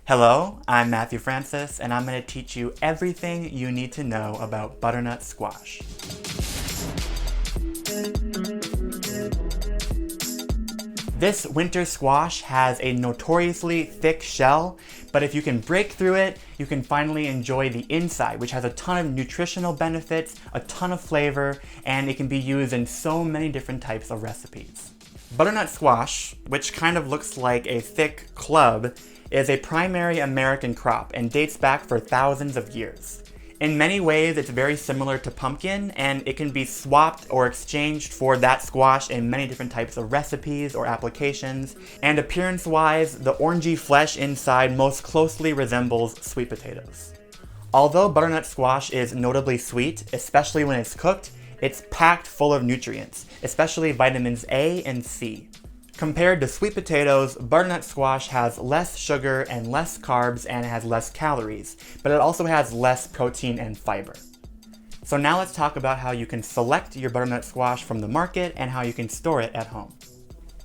Hello, I'm Matthew Francis, and I'm going to teach you everything you need to know about butternut squash. This winter squash has a notoriously thick shell, but if you can break through it, you can finally enjoy the inside, which has a ton of nutritional benefits, a ton of flavor, and it can be used in so many different types of recipes. Butternut squash, which kind of looks like a thick club, is a primary American crop and dates back for thousands of years. In many ways, it's very similar to pumpkin, and it can be swapped or exchanged for that squash in many different types of recipes or applications, and appearance-wise, the orangey flesh inside most closely resembles sweet potatoes. Although butternut squash is notably sweet, especially when it's cooked, it's packed full of nutrients, especially vitamins A and C. Compared to sweet potatoes, butternut squash has less sugar and less carbs, and it has less calories, but it also has less protein and fiber. So now let's talk about how you can select your butternut squash from the market and how you can store it at home.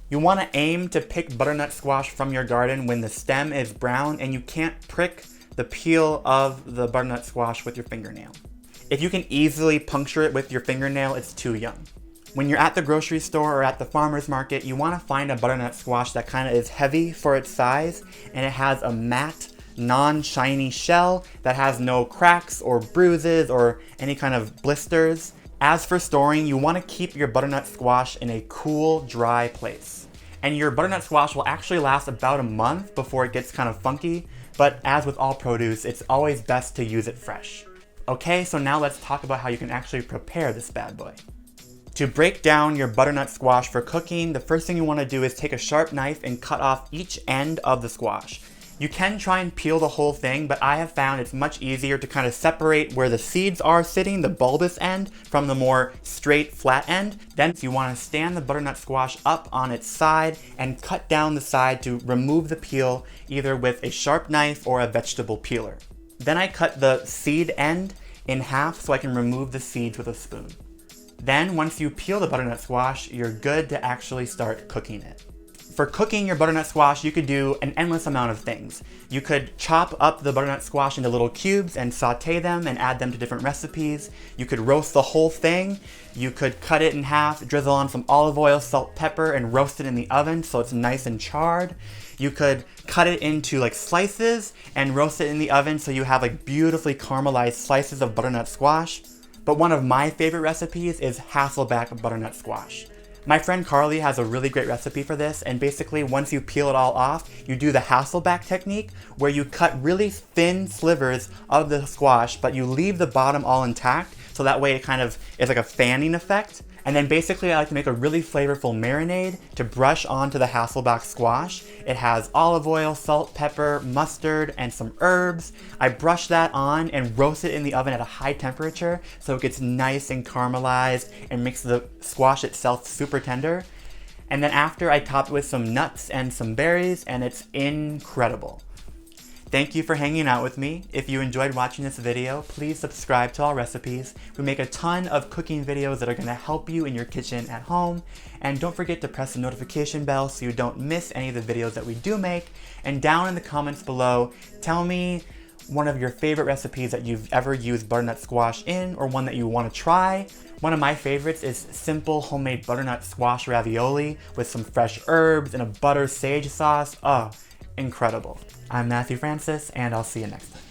You want to aim to pick butternut squash from your garden when the stem is brown and you can't prick the peel of the butternut squash with your fingernail. If you can easily puncture it with your fingernail, it's too young. When you're at the grocery store or at the farmer's market, you want to find a butternut squash that kind of is heavy for its size, and it has a matte, non-shiny shell that has no cracks or bruises or any kind of blisters. As for storing, you want to keep your butternut squash in a cool, dry place. And your butternut squash will actually last about a month before it gets kind of funky, but as with all produce, it's always best to use it fresh. Okay, so now let's talk about how you can actually prepare this bad boy. To break down your butternut squash for cooking, the first thing you want to do is take a sharp knife and cut off each end of the squash. You can try and peel the whole thing, but I have found it's much easier to kind of separate where the seeds are sitting, the bulbous end, from the more straight, flat end. Then you want to stand the butternut squash up on its side and cut down the side to remove the peel, either with a sharp knife or a vegetable peeler. Then I cut the seed end in half so I can remove the seeds with a spoon. Then, once you peel the butternut squash, you're good to actually start cooking it. For cooking your butternut squash, you could do an endless amount of things. You could chop up the butternut squash into little cubes and saute them and add them to different recipes. You could roast the whole thing. You could cut it in half, drizzle on some olive oil, salt, pepper, and roast it in the oven so it's nice and charred. You could cut it into like slices and roast it in the oven so you have like beautifully caramelized slices of butternut squash. But one of my favorite recipes is Hassleback butternut squash. My friend Carly has a really great recipe for this, and basically once you peel it all off, you do the Hassleback technique where you cut really thin slivers of the squash, but you leave the bottom all intact, so that way it kind of is like a fanning effect. And then basically I like to make a really flavorful marinade to brush onto the Hassleback squash. It has olive oil, salt, pepper, mustard, and some herbs. I brush that on and roast it in the oven at a high temperature so it gets nice and caramelized and makes the squash itself super tender. And then after, I top it with some nuts and some berries, and it's incredible. Thank you for hanging out with me. If you enjoyed watching this video, please subscribe to Allrecipes. We make a ton of cooking videos that are going to help you in your kitchen at home. And don't forget to press the notification bell so you don't miss any of the videos that we do make. And down in the comments below, tell me one of your favorite recipes that you've ever used butternut squash in, or one that you want to try. One of my favorites is simple homemade butternut squash ravioli with some fresh herbs and a butter sage sauce. Oh, incredible. I'm Matthew Francis, and I'll see you next time.